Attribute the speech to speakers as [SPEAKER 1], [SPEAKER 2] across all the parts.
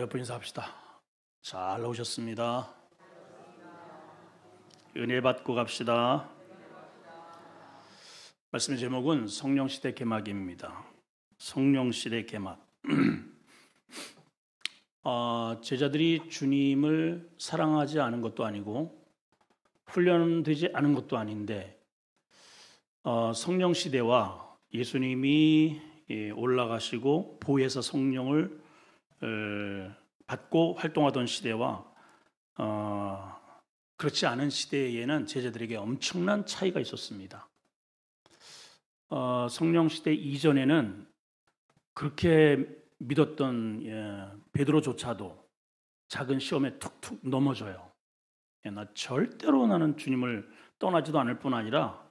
[SPEAKER 1] 옆에 인사합시다. 잘 오셨습니다. 은혜 받고 갑시다. 말씀의 제목은 성령시대 개막입니다. 성령시대 개막. 제자들이 주님을 사랑하지 않은 것도 아니고 훈련되지 않은 것도 아닌데 성령시대와 예수님이 올라가시고 보혜사 성령을 받고 활동하던 시대와 그렇지 않은 시대에는 제자들에게 엄청난 차이가 있었습니다. 성령 시대 이전에는 그렇게 믿었던 베드로조차도 작은 시험에 툭툭 넘어져요. 나 절대로 나는 주님을 떠나지도 않을 뿐 아니라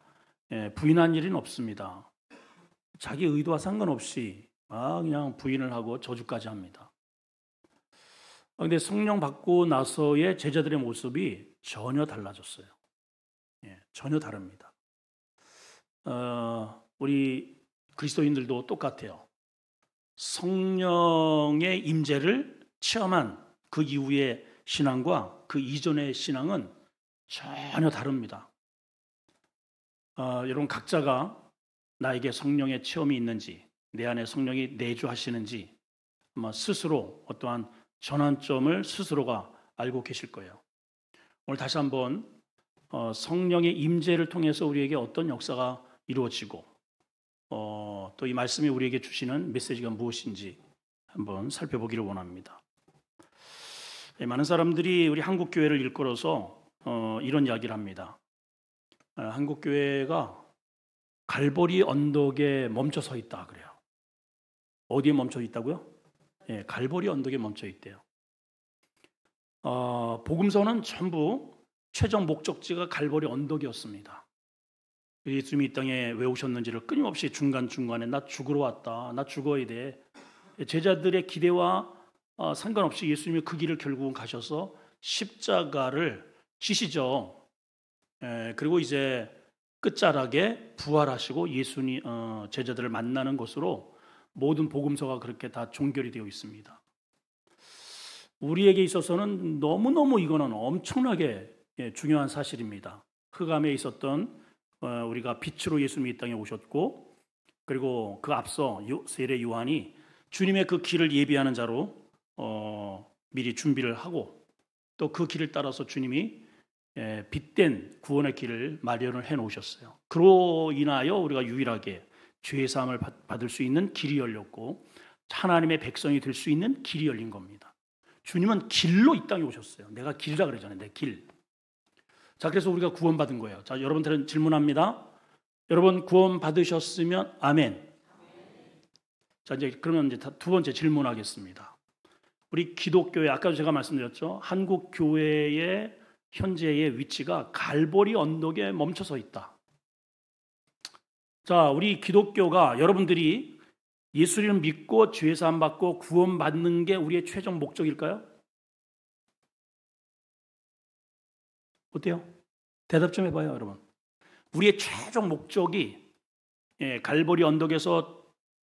[SPEAKER 1] 부인한 일은 없습니다. 자기 의도와 상관없이 그냥 부인을 하고 저주까지 합니다. 그런데 성령 받고 나서의 제자들의 모습이 전혀 달라졌어요. 전혀 다릅니다. 우리 그리스도인들도 똑같아요. 성령의 임재를 체험한 그 이후의 신앙과 그 이전의 신앙은 전혀 다릅니다. 여러분 각자가 나에게 성령의 체험이 있는지, 내 안에 성령이 내주하시는지 아마 스스로 어떠한 전환점을 스스로가 알고 계실 거예요. 오늘 다시 한번 성령의 임재를 통해서 우리에게 어떤 역사가 이루어지고 또 이 말씀이 우리에게 주시는 메시지가 무엇인지 한번 살펴보기를 원합니다. 많은 사람들이 우리 한국교회를 일컬어서 이런 이야기를 합니다. 한국교회가 갈보리 언덕에 멈춰 서 있다 그래요. 어디에 멈춰 있다고요? 갈보리 언덕에 멈춰 있대요. 복음서는 전부 최종 목적지가 갈보리 언덕이었습니다. 예수님이 이 땅에 왜 오셨는지를 끊임없이 중간중간에 나 죽으러 왔다, 나 죽어야 돼. 제자들의 기대와 상관없이 예수님이 그 길을 결국은 가셔서 십자가를 지시죠. 그리고 이제 끝자락에 부활하시고 예수님 제자들을 만나는 것으로 모든 복음서가 그렇게 다 종결이 되어 있습니다. 우리에게 있어서는 너무너무 이거는 엄청나게 중요한 사실입니다. 흑암에 있었던 우리가 빛으로 예수님이 이 땅에 오셨고, 그리고 그 앞서 세례 요한이 주님의 그 길을 예비하는 자로 미리 준비를 하고 또 그 길을 따라서 주님이 빛된 구원의 길을 마련을 해 놓으셨어요. 그로 인하여 우리가 유일하게 죄 사함을 받을 수 있는 길이 열렸고 하나님의 백성이 될 수 있는 길이 열린 겁니다. 주님은 길로 이 땅에 오셨어요. 내가 길이라 그러잖아요. 내 길. 자, 그래서 우리가 구원받은 거예요. 자, 여러분들은 질문합니다. 여러분 구원 받으셨으면 아멘. 자, 이제 그러면 이제 두 번째 질문하겠습니다. 우리 기독교회 아까도 제가 말씀드렸죠. 한국 교회의 현재의 위치가 갈보리 언덕에 멈춰서 있다. 자, 우리 기독교가 여러분들이 예수를 믿고 죄 사함 받고 구원받는 게 우리의 최종 목적일까요? 어때요? 대답 좀 해봐요, 여러분. 우리의 최종 목적이 갈보리 언덕에서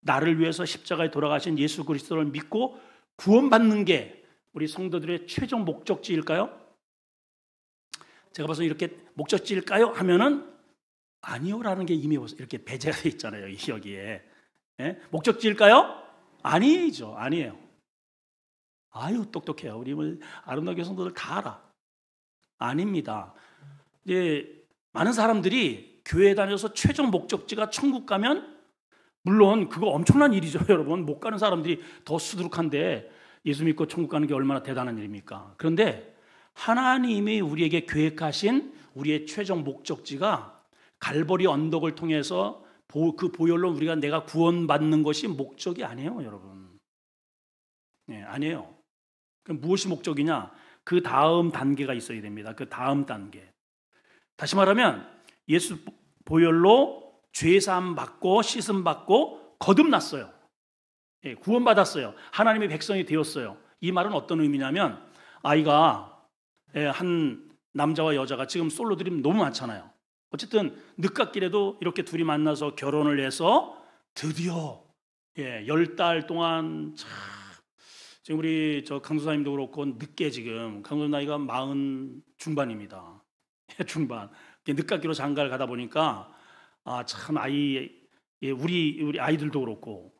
[SPEAKER 1] 나를 위해서 십자가에 돌아가신 예수 그리스도를 믿고 구원받는 게 우리 성도들의 최종 목적지일까요? 제가 봐서 이렇게 목적지일까요? 하면은 아니요라는 게 이미 이렇게 배제가 되어 있잖아요, 여기에. 목적지일까요? 아니죠, 아니에요. 아유, 똑똑해요. 우리 아름다운 성도들 다 알아. 아닙니다. 이제 많은 사람들이 교회 다녀서 최종 목적지가 천국 가면 물론 그거 엄청난 일이죠, 여러분. 못 가는 사람들이 더 수두룩한데 예수 믿고 천국 가는 게 얼마나 대단한 일입니까? 그런데 하나님이 우리에게 계획하신 우리의 최종 목적지가 갈보리 언덕을 통해서 그 보혈로 내가 구원받는 것이 목적이 아니에요, 여러분. 아니에요. 그럼 무엇이 목적이냐? 그 다음 단계가 있어야 됩니다. 그 다음 단계. 다시 말하면 예수 보혈로 죄사함 받고 씻음 받고 거듭났어요. 구원받았어요. 하나님의 백성이 되었어요. 이 말은 어떤 의미냐면 아이가 한 남자와 여자가 지금 솔로들이 너무 많잖아요. 어쨌든 늦깎이라도 이렇게 둘이 만나서 결혼을 해서 드디어 10달 동안 지금 우리 저 강도사님도 그렇고 늦게 지금 강도 나이가 40 중반입니다. 중반. 늦깎이로 장가를 가다 보니까 참 우리 아이들도 그렇고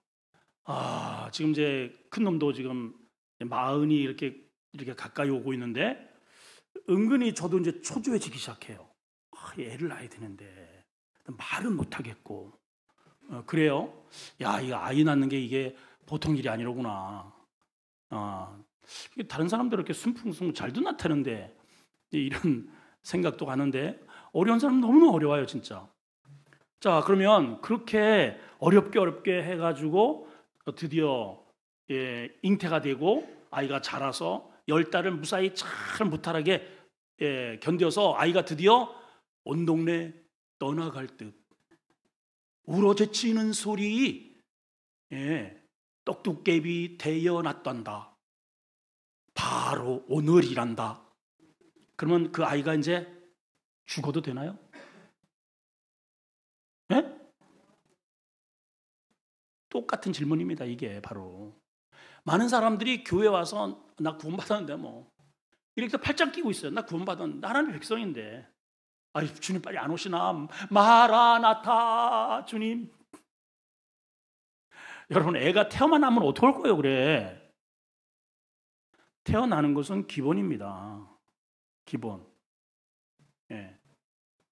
[SPEAKER 1] 지금 이제 큰 놈도 지금 40이 이렇게 가까이 오고 있는데 은근히 저도 이제 초조해지기 시작해요. 애를 낳아야 되는데 말은 못 하겠고 그래요. 야, 이거 아이 낳는 게 이게 보통 일이 아니로구나. 다른 사람들 이렇게 순풍순 잘도 나타는데 이런 생각도 가는데 어려운 사람은 너무 어려워요, 진짜. 자, 그러면 그렇게 어렵게 해가지고 드디어 잉태가 되고 아이가 자라서 10달을 무사히 잘 무탈하게 견뎌서 아이가 드디어 온 동네 떠나갈 듯 울어제치는 소리 떡두깨비 태어났단다. 바로 오늘이란다. 그러면 그 아이가 이제 죽어도 되나요? 똑같은 질문입니다. 이게 바로 많은 사람들이 교회 와서 나 구원받았는데 뭐 이렇게 팔짱 끼고 있어요. 나 구원받았는데 하나님의 백성인데 주님 빨리 안 오시나? 마라나타 주님. 여러분 애가 태어나면 어떡할 거예요? 그래. 태어나는 것은 기본입니다. 기본.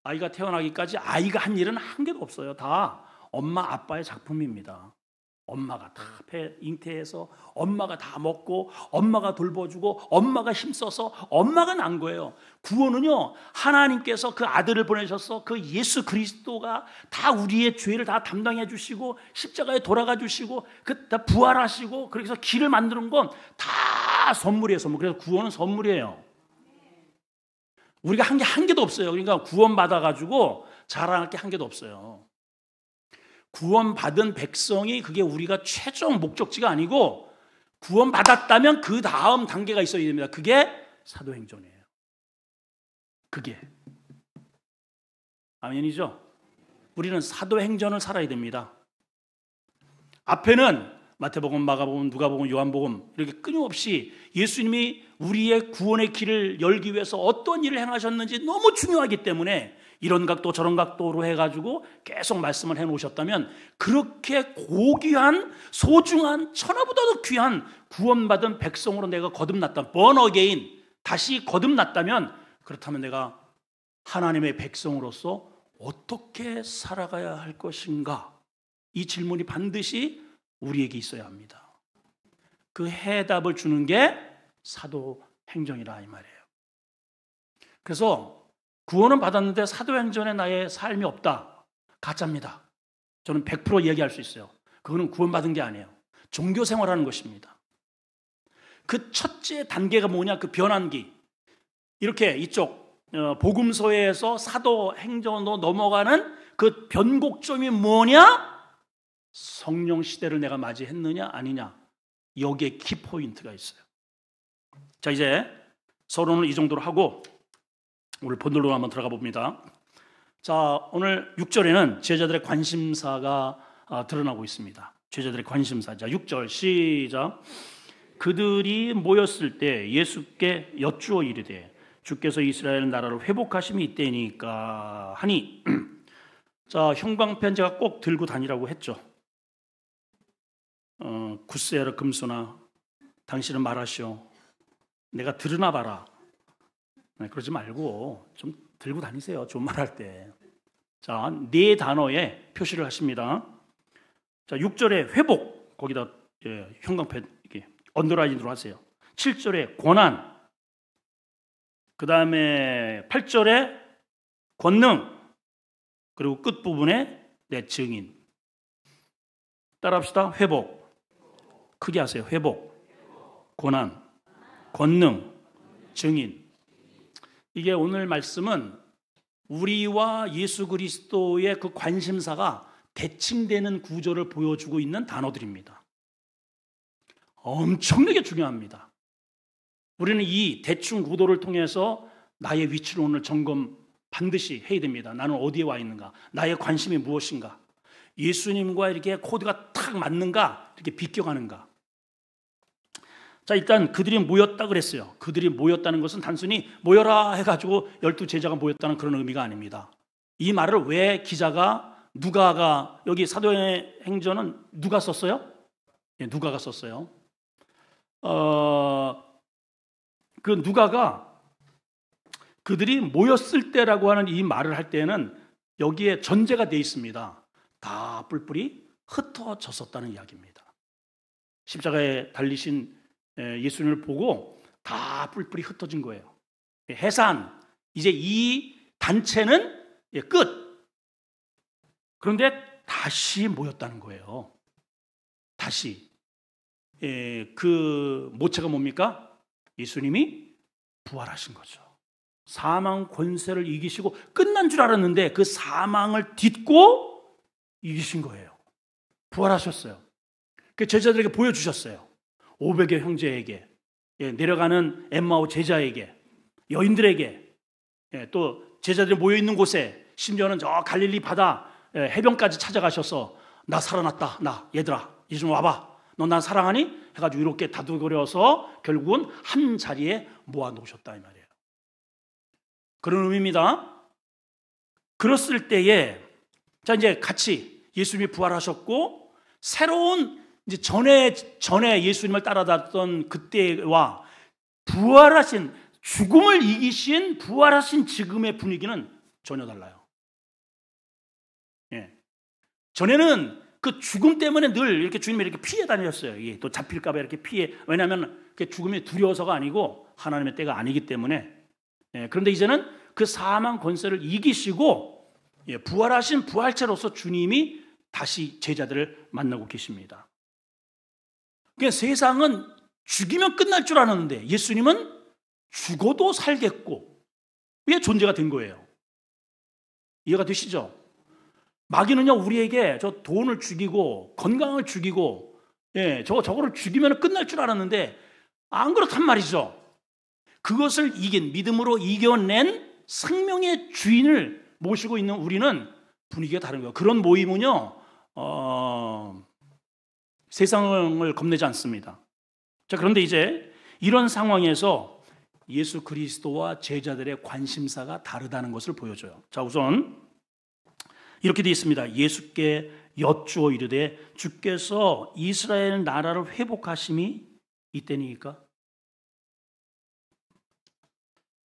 [SPEAKER 1] 아이가 태어나기까지 아이가 한 일은 한 개도 없어요. 다 엄마 아빠의 작품입니다. 엄마가 다 잉태해서 엄마가 다 먹고 엄마가 돌봐주고 엄마가 힘써서 엄마가 난 거예요. 구원은요 하나님께서 그 아들을 보내셔서 그 예수 그리스도가 다 우리의 죄를 다 담당해 주시고 십자가에 돌아가 주시고 다 부활하시고 그래서 길을 만드는 건 다 선물이에요. 선물. 그래서 구원은 선물이에요. 우리가 한 개도 없어요. 그러니까 구원 받아가지고 자랑할 게 한 개도 없어요. 구원받은 백성이 그게 우리가 최종 목적지가 아니고 구원받았다면 그 다음 단계가 있어야 됩니다. 그게 사도행전이에요. 그게 아멘이죠? 우리는 사도행전을 살아야 됩니다. 앞에는 마태복음, 마가복음, 누가복음, 요한복음 이렇게 끊임없이 예수님이 우리의 구원의 길을 열기 위해서 어떤 일을 행하셨는지 너무 중요하기 때문에 이런 각도 저런 각도로 해가지고 계속 말씀을 해놓으셨다면 그렇게 고귀한 소중한 천하보다도 귀한 구원받은 백성으로 내가 거듭났다, born again, 다시 거듭났다면 그렇다면 내가 하나님의 백성으로서 어떻게 살아가야 할 것인가? 이 질문이 반드시 우리에게 있어야 합니다. 그 해답을 주는 게 사도행전이라 이 말이에요. 그래서 구원은 받았는데 사도행전에 나의 삶이 없다. 가짜입니다. 저는 100% 얘기할 수 있어요. 그거는 구원받은 게 아니에요. 종교 생활하는 것입니다. 그 첫째 단계가 뭐냐? 그 변환기. 이렇게 이쪽 복음서에서 사도행전으로 넘어가는 그 변곡점이 뭐냐? 성령 시대를 내가 맞이했느냐 아니냐. 여기에 키포인트가 있어요. 자, 이제 서론을 이 정도로 하고 오늘 본론으로 한번 들어가 봅니다. 자, 오늘 6절에는 제자들의 관심사가 드러나고 있습니다. 제자들의 관심사. 자, 6절 시작. 그들이 모였을 때 예수께 여쭈어 이르되 주께서 이스라엘 나라를 회복하심이 이때니까 하니 자, 형광펜 제가 꼭 들고 다니라고 했죠. 굳세어라 금수나 당신은 말하시오. 내가 들으나 봐라. 그러지 말고 좀 들고 다니세요. 좋은 말 할 때. 자, 네 단어에 표시를 하십니다. 자, 6절에 회복, 거기다 형광펜 이렇게 언더라인으로 하세요. 7절에 권한, 그 다음에 8절에 권능, 그리고 끝부분에 내 증인. 따라합시다. 회복. 크게 하세요. 회복, 권한, 권능, 증인. 이게 오늘 말씀은 우리와 예수 그리스도의 그 관심사가 대칭되는 구조를 보여주고 있는 단어들입니다. 엄청나게 중요합니다. 우리는 이 대충 구도를 통해서 나의 위치를 오늘 점검 반드시 해야 됩니다. 나는 어디에 와 있는가? 나의 관심이 무엇인가? 예수님과 이렇게 코드가 탁 맞는가? 이렇게 비껴가는가? 자, 일단 그들이 모였다 그랬어요. 그들이 모였다는 것은 단순히 모여라 해가지고 12제자가 모였다는 그런 의미가 아닙니다. 이 말을 왜 기자가 누가가 여기 사도행전의 행전은 누가 썼어요? 예, 누가가 썼어요. 그 누가가 그들이 모였을 때라고 하는 이 말을 할 때는 여기에 전제가 되어 있습니다. 다 뿔뿔이 흩어졌었다는 이야기입니다. 십자가에 달리신 예수님을 보고 다 뿔뿔이 흩어진 거예요. 해산, 이제 이 단체는 끝. 그런데 다시 모였다는 거예요. 다시. 그 모체가 뭡니까? 예수님이 부활하신 거죠. 사망 권세를 이기시고 끝난 줄 알았는데 그 사망을 딛고 이기신 거예요. 부활하셨어요. 그 제자들에게 보여주셨어요. 500여 형제에게, 내려가는 엠마오 제자에게, 여인들에게, 또 제자들이 모여있는 곳에, 심지어는 저 갈릴리 바다 해변까지 찾아가셔서 나 살아났다, 나 얘들아 이제 좀 와봐, 너 난 사랑하니? 해가지고 이렇게 다독거려서 결국은 한 자리에 모아놓으셨다 이 말이에요. 그런 의미입니다. 그랬을 때에 자 이제 같이 예수님이 부활하셨고 새로운 이제 전에 예수님을 따라다녔던 그때와 부활하신 죽음을 이기신 부활하신 지금의 분위기는 전혀 달라요. 예. 전에는 그 죽음 때문에 늘 이렇게 주님이 이렇게 피해 다녔어요. 예. 또 잡힐까봐 이렇게 피해. 왜냐하면 죽음이 두려워서가 아니고 하나님의 때가 아니기 때문에. 예. 그런데 이제는 그 사망 권세를 이기시고 부활하신 부활체로서 주님이 다시 제자들을 만나고 계십니다. 그러니까 세상은 죽이면 끝날 줄 알았는데 예수님은 죽어도 살겠고 왜 존재가 된 거예요? 이해가 되시죠? 마귀는요 우리에게 저 돈을 죽이고 건강을 죽이고 저거를 죽이면 끝날 줄 알았는데 안 그렇단 말이죠. 그것을 이긴 믿음으로 이겨낸 생명의 주인을 모시고 있는 우리는 분위기가 다른 거예요. 그런 모임은요 세상을 겁내지 않습니다. 자, 그런데 이제 이런 상황에서 예수 그리스도와 제자들의 관심사가 다르다는 것을 보여줘요. 자, 우선 이렇게 되어 있습니다. 예수께 여쭈어 이르되 주께서 이스라엘 나라를 회복하심이 이때니까.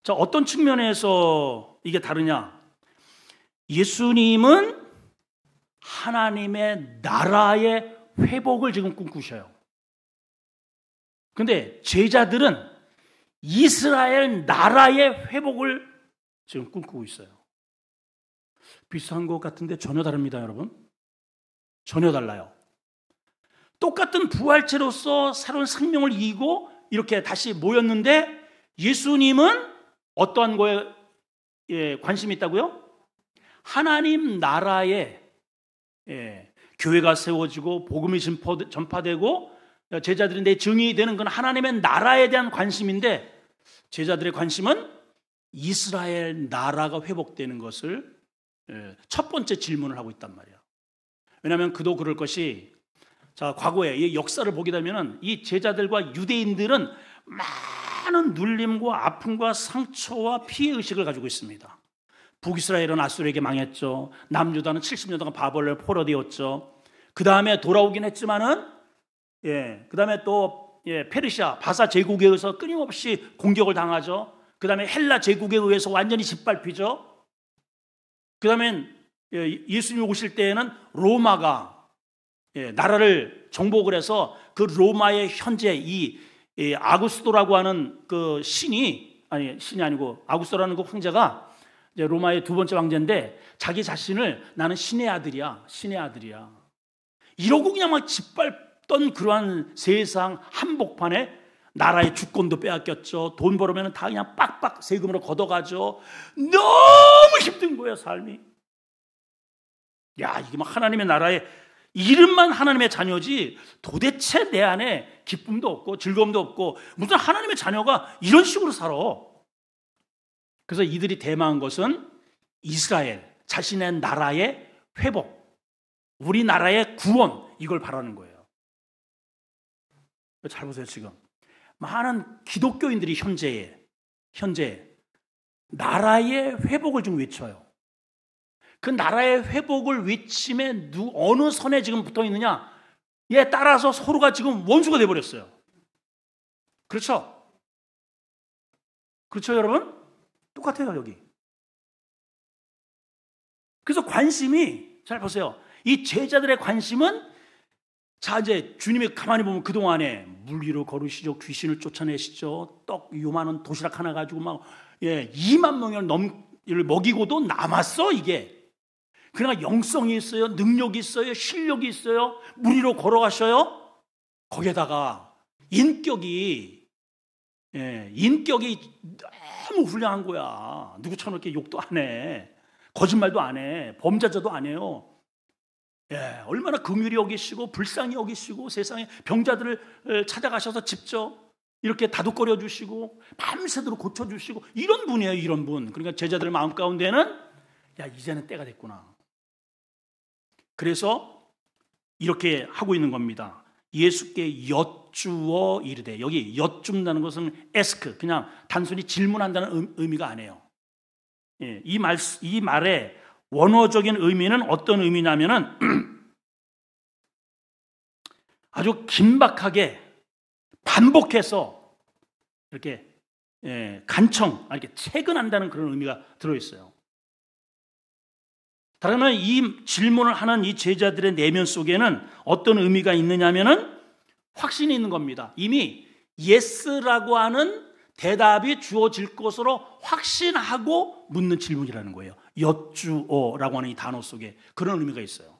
[SPEAKER 1] 자, 어떤 측면에서 이게 다르냐? 예수님은 하나님의 나라의 회복을 지금 꿈꾸셔요. 근데 제자들은 이스라엘 나라의 회복을 지금 꿈꾸고 있어요. 비슷한 것 같은데 전혀 다릅니다, 여러분. 전혀 달라요. 똑같은 부활체로서 새로운 생명을 이기고 이렇게 다시 모였는데 예수님은 어떠한 거에 관심이 있다고요? 하나님 나라에 교회가 세워지고 복음이 전파되고 제자들이 내 증인이 되는 건 하나님의 나라에 대한 관심인데 제자들의 관심은 이스라엘 나라가 회복되는 것을 첫 번째 질문을 하고 있단 말이에요. 왜냐하면 그도 그럴 것이 자 과거에 이 역사를 보게 되면 이 제자들과 유대인들은 많은 눌림과 아픔과 상처와 피해의식을 가지고 있습니다. 북이스라엘은 아수르에게 망했죠. 남유다는 70년 동안 바벨론에 포로되었죠. 그 다음에 돌아오긴 했지만은, 그 다음에 또 페르시아 바사 제국에 의해서 끊임없이 공격을 당하죠. 그 다음에 헬라 제국에 의해서 완전히 짓밟히죠. 그 다음에 예수님이 오실 때에는 로마가 나라를 정복을 해서 그 로마의 현재 이 아구스토라고 하는 그 신이 아니고 아구스토라는 그 황제가 이제 로마의 두 번째 왕제인데 자기 자신을 나는 신의 아들이야. 이러고 그냥 막 짓밟던 그러한 세상 한복판에 나라의 주권도 빼앗겼죠. 돈 벌으면 다 그냥 빡빡 세금으로 걷어가죠. 너무 힘든 거예요, 삶이. 야, 이게 막 하나님의 나라에 이름만 하나님의 자녀지 도대체 내 안에 기쁨도 없고 즐거움도 없고 무슨 하나님의 자녀가 이런 식으로 살아. 그래서 이들이 대망한 것은 이스라엘, 자신의 나라의 회복, 우리나라의 구원, 이걸 바라는 거예요. 잘 보세요, 지금. 많은 기독교인들이 현재 나라의 회복을 좀 외쳐요. 그 나라의 회복을 외침에 어느 선에 지금 붙어 있느냐? 얘 따라서 서로가 지금 원수가 돼버렸어요. 그렇죠? 그렇죠, 여러분? 똑같아요, 여기. 그래서 관심이, 잘 보세요. 이 제자들의 관심은, 자, 이제 주님이 가만히 보면 그동안에 물 위로 걸으시죠. 귀신을 쫓아내시죠. 떡 요만한 도시락 하나 가지고 막, 2만 명을 먹이고도 남았어, 이게. 그러나 영성이 있어요. 능력이 있어요. 실력이 있어요. 물 위로 걸어가셔요. 거기에다가 인격이 너무 훌륭한 거야. 누구처럼 이렇게 욕도 안 해. 거짓말도 안 해. 범죄자도 안 해요. 얼마나 긍휼히 여기시고 불쌍히 여기시고 세상에 병자들을 찾아가셔서 직접 이렇게 다독거려 주시고 밤새도록 고쳐주시고 이런 분이에요. 이런 분. 그러니까 제자들 마음 가운데는 이제는 때가 됐구나. 그래서 이렇게 하고 있는 겁니다. 예수께 여쭈어 이르되, 여기 여쭙는다는 것은 에스크, 그냥 단순히 질문한다는 의미가 아니에요. 이 말의 원어적인 의미는 어떤 의미냐면은 아주 긴박하게 반복해서 이렇게 이렇게 채근한다는 그런 의미가 들어있어요. 그러면 이 질문을 하는 이 제자들의 내면 속에는 어떤 의미가 있느냐면은 확신이 있는 겁니다. 이미 예스라고 하는 대답이 주어질 것으로 확신하고 묻는 질문이라는 거예요. 여쭈어라고 하는 이 단어 속에 그런 의미가 있어요.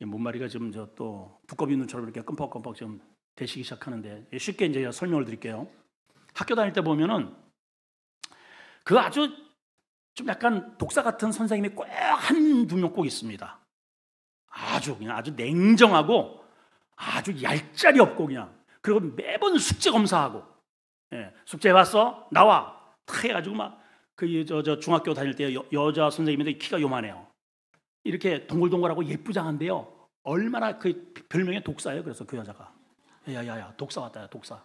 [SPEAKER 1] 못마리가 지금 또 두꺼비 눈처럼 이렇게 끔뻑끔뻑 좀 되시기 시작하는데 쉽게 이제 설명을 드릴게요. 학교 다닐 때 보면은 그 아주 좀 약간 독사 같은 선생님이 꼭 한두 명 꼭 있습니다. 아주 냉정하고 아주 얄짤이 없고 그냥. 그리고 매번 숙제 검사하고, 숙제 왔어? 나와. 탁 해가지고 막 저 중학교 다닐 때 여자 선생님인데 키가 요만해요. 이렇게 동글동글하고 예쁘장한데요. 얼마나 그 별명이 독사예요. 그래서 그 여자가 야야야 독사 왔다. 야 독사.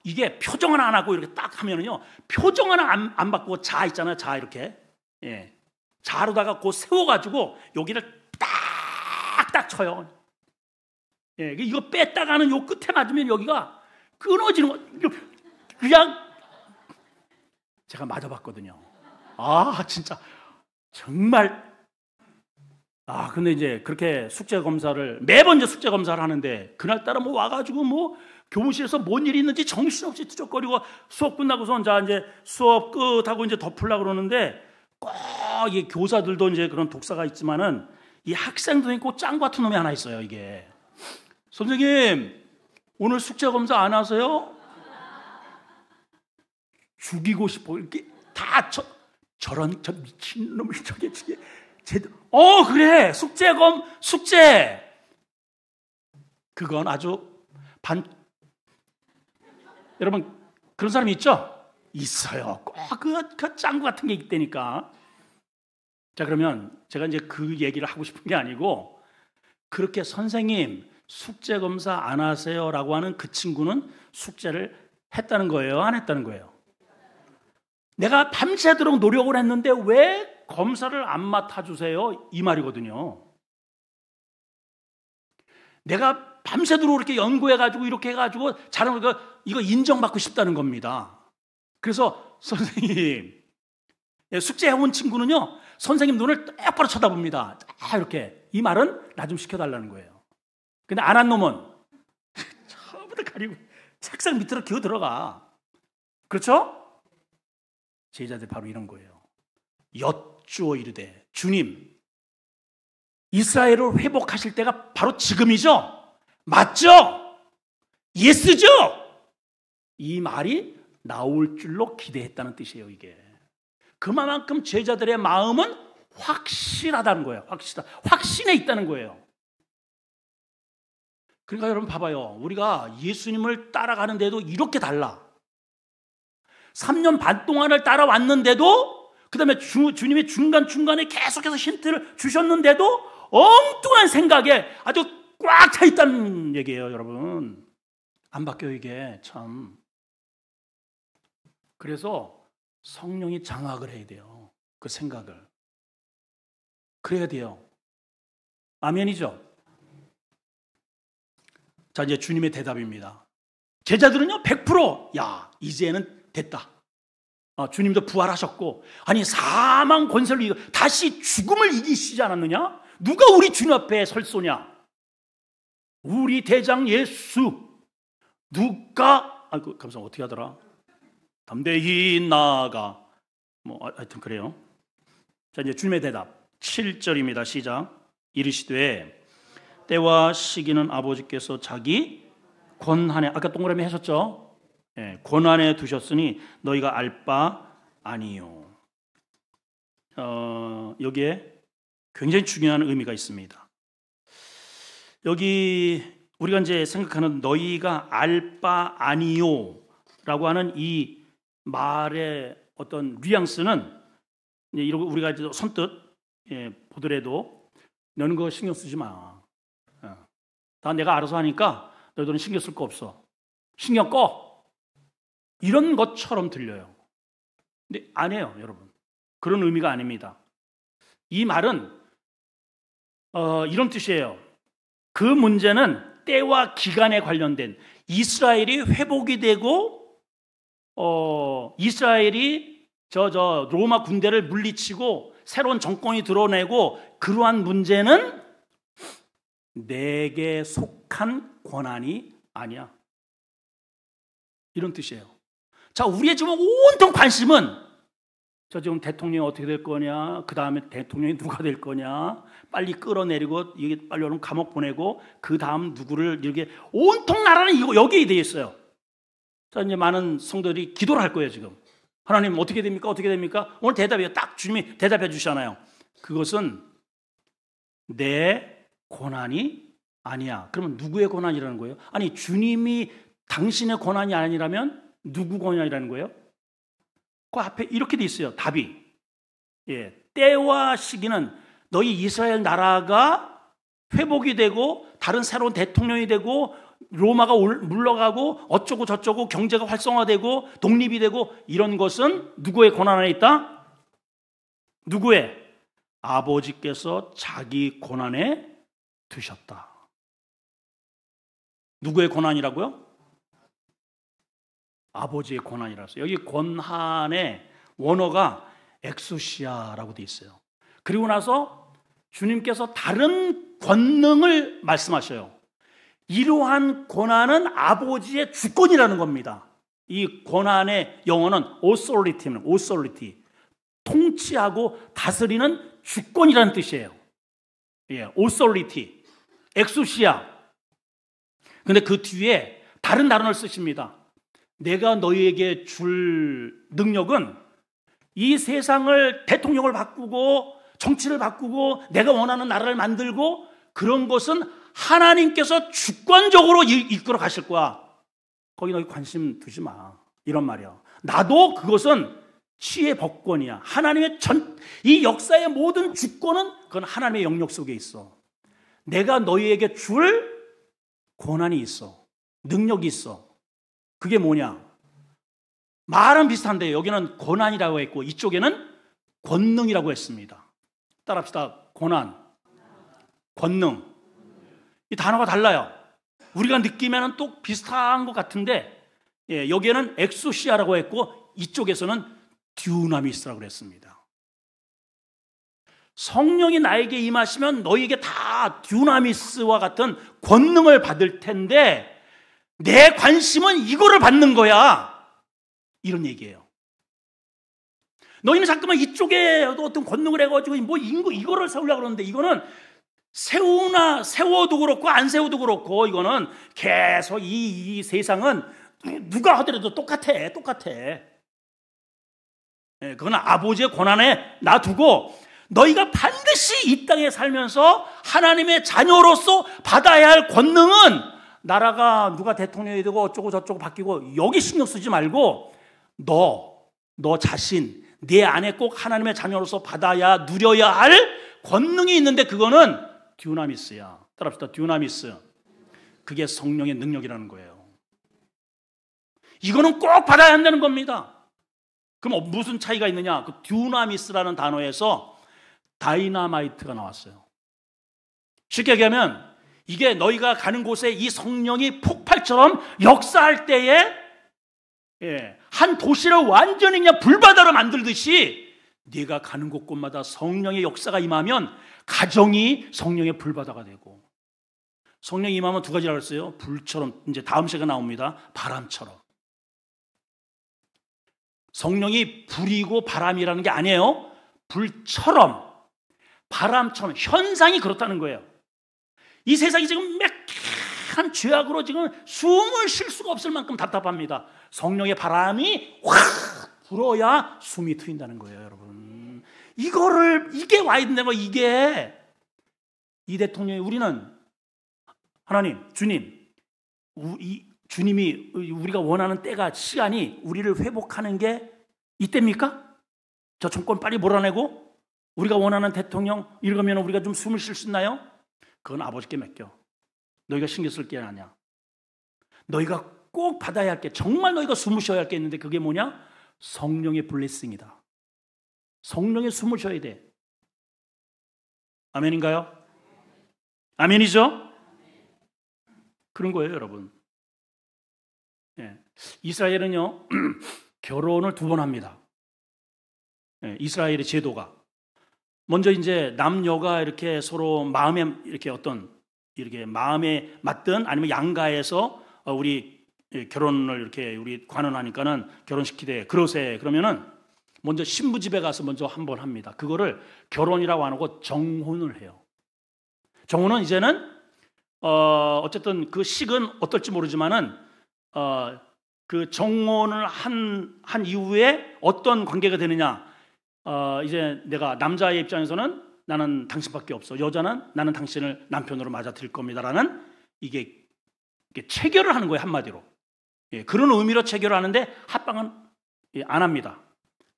[SPEAKER 1] 이게 표정은 안 하고 이렇게 딱 하면은요, 표정은 안 바꾸고 자 있잖아요. 자 이렇게 자로다가 그 세워가지고 여기를 딱딱 쳐요. 이거 뺐다가는 요 끝에 맞으면 여기가 끊어지는 거. 그냥 제가 맞아봤거든요. 진짜 정말. 근데 이제 그렇게 숙제 검사를 매번 이제 숙제 검사를 하는데 그날따라 뭐 와가지고 뭐 교무실에서 뭔 일이 있는지 정신없이 투적거리고 수업 끝나고선 자 이제 수업 끝하고 이제 덮으려고 그러는데 꼭 이 교사들도 이제 그런 독사가 있지만은 이 학생들이 꼭 짱 같은 놈이 하나 있어요. 이게 선생님 오늘 숙제 검사 안 하세요? 죽이고 싶어. 이렇게 다 저런 저 미친 놈을 저게 그래 숙제 그건 아주 여러분 그런 사람이 있죠? 있어요. 꼭 그 짱구 같은 게 있다니까. 자, 그러면 제가 이제 그 얘기를 하고 싶은 게 아니고, 그렇게 선생님 숙제 검사 안 하세요라고 하는 그 친구는 숙제를 했다는 거예요, 안 했다는 거예요? 내가 밤새도록 노력을 했는데 왜 검사를 안 맡아주세요? 이 말이거든요. 내가 밤새도록 이렇게 연구해가지고 이렇게 해가지고 잘하는 거 이거 인정받고 싶다는 겁니다. 그래서 선생님 숙제해온 친구는요 선생님 눈을 똑바로 쳐다봅니다. 이렇게. 이 말은 나 좀 시켜달라는 거예요. 근데 안 한 놈은 처음부터 가리고 책상 밑으로 기어 들어가. 그렇죠? 제자들 바로 이런 거예요. 여쭈어 이르되, 주님 이스라엘을 회복하실 때가 바로 지금이죠? 맞죠? 예스죠? 이 말이 나올 줄로 기대했다는 뜻이에요. 이게 그만큼 제자들의 마음은 확실하다는 거예요. 확신에 있다는 거예요. 그러니까 여러분 봐봐요. 우리가 예수님을 따라가는데도 이렇게 달라. 3년 반 동안을 따라왔는데도, 그 다음에 주님이 중간중간에 계속해서 힌트를 주셨는데도 엉뚱한 생각에 아주 꽉 차 있다는 얘기예요, 여러분. 안 바뀌어요, 이게 참. 그래서 성령이 장악을 해야 돼요, 그 생각을. 그래야 돼요. 아멘이죠? 자, 이제 주님의 대답입니다. 제자들은요, 100% 야, 이제는 됐다. 주님도 부활하셨고, 아니 사망 권세를 이겨 다시 죽음을 이기시지 않았느냐? 누가 우리 주님 앞에 설 소냐? 우리 대장 예수. 누가 감사 어떻게 하더라? 담대히 나아가. 하여튼 그래요. 자, 이제 주님의 대답 7절입니다. 시작. 이르시되 때와 시기는 아버지께서 자기 권한에, 아까 동그라미 하셨죠? 예, 권한에 두셨으니 너희가 알 바 아니요. 여기에 굉장히 중요한 의미가 있습니다. 여기 우리가 이제 생각하는 너희가 알 바 아니요라고 하는 이 말의 어떤 뉘앙스는 이러고 우리가 선뜻 보더라도 너는 그거 신경 쓰지 마. 다 내가 알아서 하니까 너희들은 신경 쓸 거 없어. 신경 꺼. 이런 것처럼 들려요. 근데 아니에요, 여러분. 그런 의미가 아닙니다. 이 말은 이런 뜻이에요. 그 문제는 때와 기간에 관련된 이스라엘이 회복이 되고 이스라엘이 로마 군대를 물리치고 새로운 정권이 드러내고 그러한 문제는 내게 속한 권한이 아니야. 이런 뜻이에요. 자, 우리의 지금 온통 관심은 저 지금 대통령이 어떻게 될 거냐, 그 다음에 대통령이 누가 될 거냐, 빨리 끌어내리고 이게 빨리 오면 감옥 보내고 그 다음 누구를 이렇게 온통 나라는 이거 여기에 되어 있어요. 자, 이제 많은 성도들이 기도를 할 거예요. 지금 하나님 어떻게 됩니까? 어떻게 됩니까? 오늘 대답이에요. 딱 주님이 대답해 주시잖아요. 그것은 내 권한이 아니야. 그러면 누구의 권한이라는 거예요? 아니, 주님이 당신의 권한이 아니라면 누구 권한이라는 거예요? 그 앞에 이렇게 돼 있어요. 답이. 때와 시기는 너희 이스라엘 나라가 회복이 되고 다른 새로운 대통령이 되고 로마가 물러가고 어쩌고 저쩌고 경제가 활성화되고 독립이 되고 이런 것은 누구의 권한 안에 있다? 누구의? 아버지께서 자기 권한에 두셨다. 누구의 권한이라고요? 아버지의 권한이라서. 여기 권한의 원어가 엑수시아라고 되어 있어요. 그리고 나서 주님께서 다른 권능을 말씀하셔요. 이러한 권한은 아버지의 주권이라는 겁니다. 이 권한의 영어는 authority입니다. authority. 통치하고 다스리는 주권이라는 뜻이에요. authority. 엑수시아. 근데 그 뒤에 다른 단어를 쓰십니다. 내가 너희에게 줄 능력은 이 세상을 대통령을 바꾸고 정치를 바꾸고 내가 원하는 나라를 만들고 그런 것은 하나님께서 주권적으로 이끌어 가실 거야. 거기 너희 관심 두지 마. 이런 말이야. 나도 그것은 치의 법권이야. 하나님의 이 역사의 모든 주권은 그건 하나님의 영역 속에 있어. 내가 너희에게 줄 권한이 있어. 능력이 있어. 그게 뭐냐? 말은 비슷한데 여기는 권한이라고 했고 이쪽에는 권능이라고 했습니다. 따라합시다. 권한, 권능. 이 단어가 달라요. 우리가 느끼면 또 비슷한 것 같은데 여기에는 엑소시아라고 했고 이쪽에서는 듀나미스라고 했습니다. 성령이 나에게 임하시면 너희에게 다 듀나미스와 같은 권능을 받을 텐데 내 관심은 이거를 받는 거야. 이런 얘기예요. 너희는 잠깐만 이쪽에 어떤 권능을 해가지고 이거를 세우려고 그러는데 이거는 세워도 그렇고 안 세워도 그렇고 이거는 계속 이 세상은 누가 하더라도 똑같아. 그건 아버지의 권한에 놔두고 너희가 반드시 이 땅에 살면서 하나님의 자녀로서 받아야 할 권능은 나라가 누가 대통령이 되고 어쩌고 저쩌고 바뀌고 여기 신경 쓰지 말고 너 자신 내 안에 꼭 하나님의 자녀로서 받아야 누려야 할 권능이 있는데 그거는 듀나미스야. 따라합시다. 듀나미스. 그게 성령의 능력이라는 거예요. 이거는 꼭 받아야 한다는 겁니다. 그럼 무슨 차이가 있느냐? 그 듀나미스라는 단어에서 다이나마이트가 나왔어요. 쉽게 얘기하면 이게 너희가 가는 곳에 이 성령이 폭발처럼 역사할 때에 한 도시를 완전히 그냥 불바다로 만들듯이 네가 가는 곳곳마다 성령의 역사가 임하면 가정이 성령의 불바다가 되고, 성령이 임하면 두 가지라고 했어요. 불처럼, 이제 다음 시간에 나옵니다. 바람처럼. 성령이 불이고 바람이라는 게 아니에요. 불처럼, 바람처럼, 현상이 그렇다는 거예요. 이 세상이 지금 맥한 죄악으로 지금 숨을 쉴 수가 없을 만큼 답답합니다. 성령의 바람이 확 불어야 숨이 트인다는 거예요, 여러분. 이게 와야 된다는 거예요. 이게. 이 대통령이, 우리는 하나님, 주님, 주님이 우리가 원하는 때가, 시간이 우리를 회복하는 게 이때입니까? 저 정권 빨리 몰아내고 우리가 원하는 대통령 이러면 우리가 좀 숨을 쉴 수 있나요? 그건 아버지께 맡겨. 너희가 신경 쓸 게 아니야. 너희가 꼭 받아야 할 게, 정말 너희가 숨을 쉬어야 할 게 있는데, 그게 뭐냐? 성령의 블레싱이다. 성령의 숨을 쉬어야 돼. 아멘인가요? 아멘이죠? 그런 거예요, 여러분. 이스라엘은요 결혼을 2번 합니다. 이스라엘의 제도가 먼저 이제 남녀가 이렇게 서로 마음에 이렇게 이렇게 마음에 맞든 아니면 양가에서 우리 결혼을 이렇게 우리 관원하니까는 결혼시키되 그러세, 그러면은 먼저 신부 집에 가서 먼저 한번 합니다. 그거를 결혼이라고 안 하고 정혼을 해요. 정혼은 이제는 어쨌든 그 식은 어떨지 모르지만은 그 정혼을 한 이후에 어떤 관계가 되느냐, 이제 내가 남자의 입장에서는 나는 당신밖에 없어, 여자는 나는 당신을 남편으로 맞아들일 겁니다라는, 이게 체결을 하는 거예요, 한마디로. 그런 의미로 체결을 하는데 합방은 안 합니다.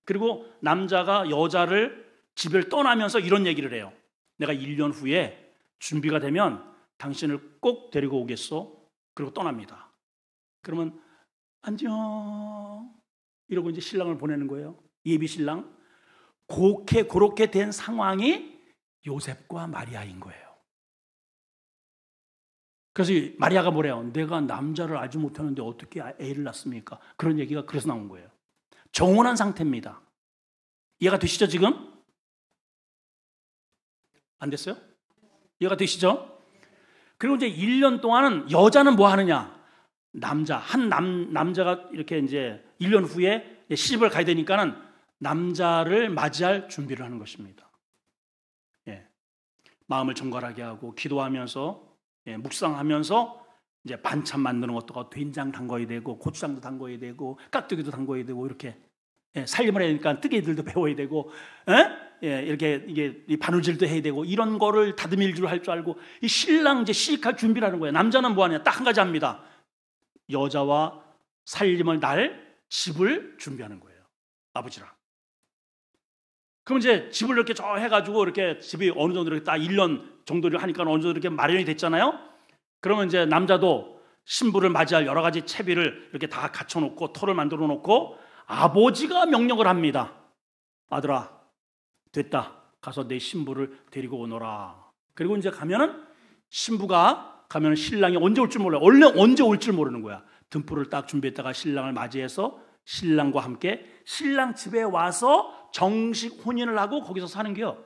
[SPEAKER 1] 그리고 남자가 여자를 집을 떠나면서 이런 얘기를 해요. 내가 1년 후에 준비가 되면 당신을 꼭 데리고 오겠소. 그리고 떠납니다. 그러면 안녕 이러고 이제 신랑을 보내는 거예요. 예비 신랑. 그렇게 된 상황이 요셉과 마리아인 거예요. 그래서 마리아가 뭐래요? 내가 남자를 알지 못하는데 어떻게 애를 낳습니까? 그런 얘기가 그래서 나온 거예요. 정혼한 상태입니다. 이해가 되시죠 지금? 안 됐어요? 이해가 되시죠? 그리고 이제 1년 동안은 여자는 뭐 하느냐? 남자가 이렇게 이제 1년 후에 시집을 가야 되니까는 남자를 맞이할 준비를 하는 것입니다. 마음을 정갈하게 하고 기도하면서 묵상하면서 이제 반찬 만드는 것도 된장 담궈야 되고 고추장도 담궈야 되고 깍두기도 담궈야 되고 이렇게 살림을 해야 되니까 뜨개질도 배워야 되고 이렇게 이게 바느질도 해야 되고 이런 거를 다듬일줄 할 줄 알고 이 신랑 이제 시집갈 준비를 하는 거예요. 남자는 뭐 하냐? 딱 한 가지 합니다. 여자와 살림을 날 집을 준비하는 거예요. 아버지랑. 그럼 이제 집을 이렇게 저 해가지고 이렇게 집이 어느 정도 이렇게 딱 1년 정도를 하니까 어느 정도 이렇게 마련이 됐잖아요. 그러면 이제 남자도 신부를 맞이할 여러 가지 채비를 이렇게 다 갖춰놓고 터를 만들어 놓고 아버지가 명령을 합니다. 아들아, 됐다. 가서 내 신부를 데리고 오너라. 그리고 이제 가면은 신부가 가면 신랑이 언제 올 줄 몰라요. 원래 언제 올 줄 모르는 거야. 등불을 딱 준비했다가 신랑을 맞이해서 신랑과 함께 신랑 집에 와서 정식 혼인을 하고 거기서 사는 게요.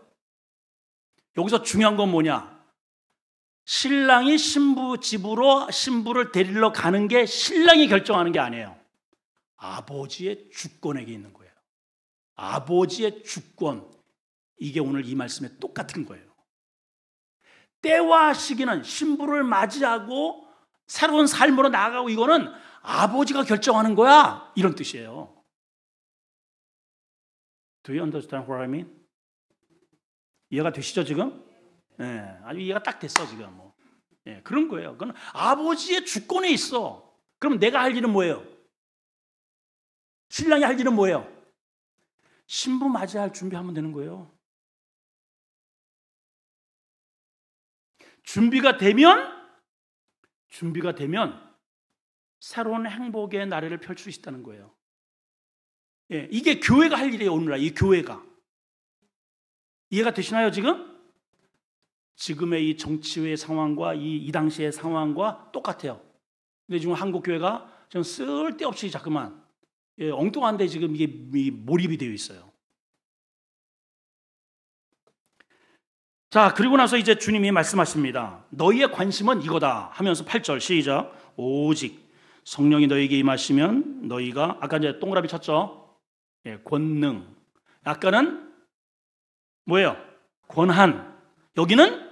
[SPEAKER 1] 여기서 중요한 건 뭐냐? 신랑이 신부 집으로 신부를 데리러 가는 게 신랑이 결정하는 게 아니에요. 아버지의 주권에게 있는 거예요. 아버지의 주권. 이게 오늘 이 말씀에 똑같은 거예요. 때와 시기는 신부를 맞이하고 새로운 삶으로 나아가고 이거는 아버지가 결정하는 거야. 이런 뜻이에요. Do you understand what I mean? 이해가 되시죠 지금? 아주 이해가 딱 됐어 지금. 그런 거예요. 그건 아버지의 주권에 있어. 그럼 내가 할 일은 뭐예요? 신랑이 할 일은 뭐예요? 신부 맞이할 준비하면 되는 거예요. 준비가 되면 새로운 행복의 나래를 펼칠 수 있다는 거예요. 예, 이게 교회가 할 일이에요. 오늘날 이 교회가. 이해가 되시나요 지금? 지금의 이 정치의 상황과 이 당시의 상황과 똑같아요. 근데 지금 한국 교회가 지금 쓸데없이 자꾸만 엉뚱한데 지금 이게 몰입이 되어 있어요. 자, 그리고 나서 이제 주님이 말씀하십니다. 너희의 관심은 이거다 하면서 8절 시작. 오직 성령이 너희에게 임하시면 너희가 아까 이제 동그라미 쳤죠. 예, 권능. 아까는 뭐예요? 권한. 여기는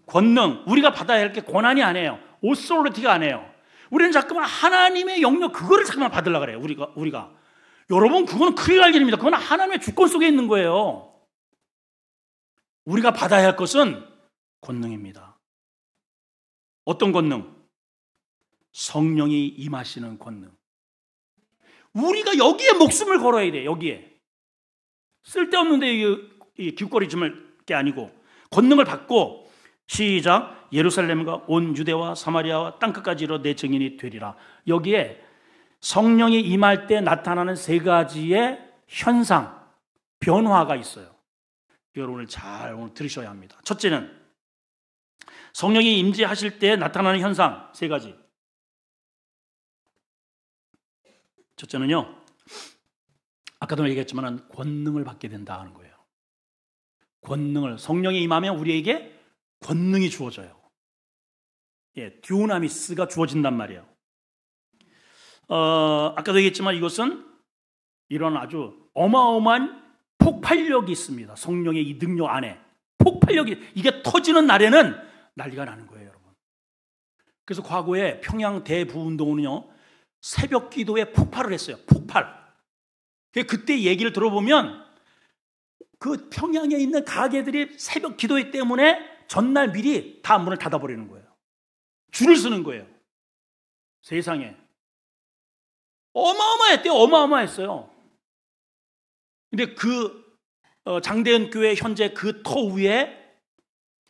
[SPEAKER 1] 권능. 우리가 받아야 할 게 권한이 아니에요. 오소리티가 아니에요. 우리는 자꾸만 하나님의 영역 그거를 자꾸만 받으려고 그래요. 우리가. 여러분 그거는 큰일 날 일입니다. 그건 하나님의 주권 속에 있는 거예요. 우리가 받아야 할 것은 권능입니다. 어떤 권능? 성령이 임하시는 권능. 우리가 여기에 목숨을 걸어야 돼. 여기에. 쓸데없는데 기웃거리 줄 게 아니고 권능을 받고 시작. 예루살렘과 온 유대와 사마리아와 땅끝까지 이르러 내 증인이 되리라. 여기에 성령이 임할 때 나타나는 세 가지의 현상, 변화가 있어요. 이걸 오늘 잘 들으셔야 합니다. 첫째는 성령이 임재하실 때 나타나는 현상 세 가지. 첫째는요, 아까도 얘기했지만 권능을 받게 된다 하는 거예요. 권능을, 성령이 임하면 우리에게 권능이 주어져요. 예, 듀나미스가 주어진단 말이에요. 아까도 얘기했지만 이것은 이런 아주 어마어마한 폭발력이 있습니다. 성령의 이 능력 안에 폭발력이, 이게 터지는 날에는 난리가 나는 거예요, 여러분. 그래서 과거에 평양 대부운동은요, 새벽 기도에 폭발을 했어요. 폭발. 그때 얘기를 들어보면 그 평양에 있는 가게들이 새벽 기도 때문에 전날 미리 다 문을 닫아버리는 거예요. 줄을 서는 거예요. 세상에. 어마어마했대요. 어마어마했어요. 근데 장대현 교회 현재 그 터 위에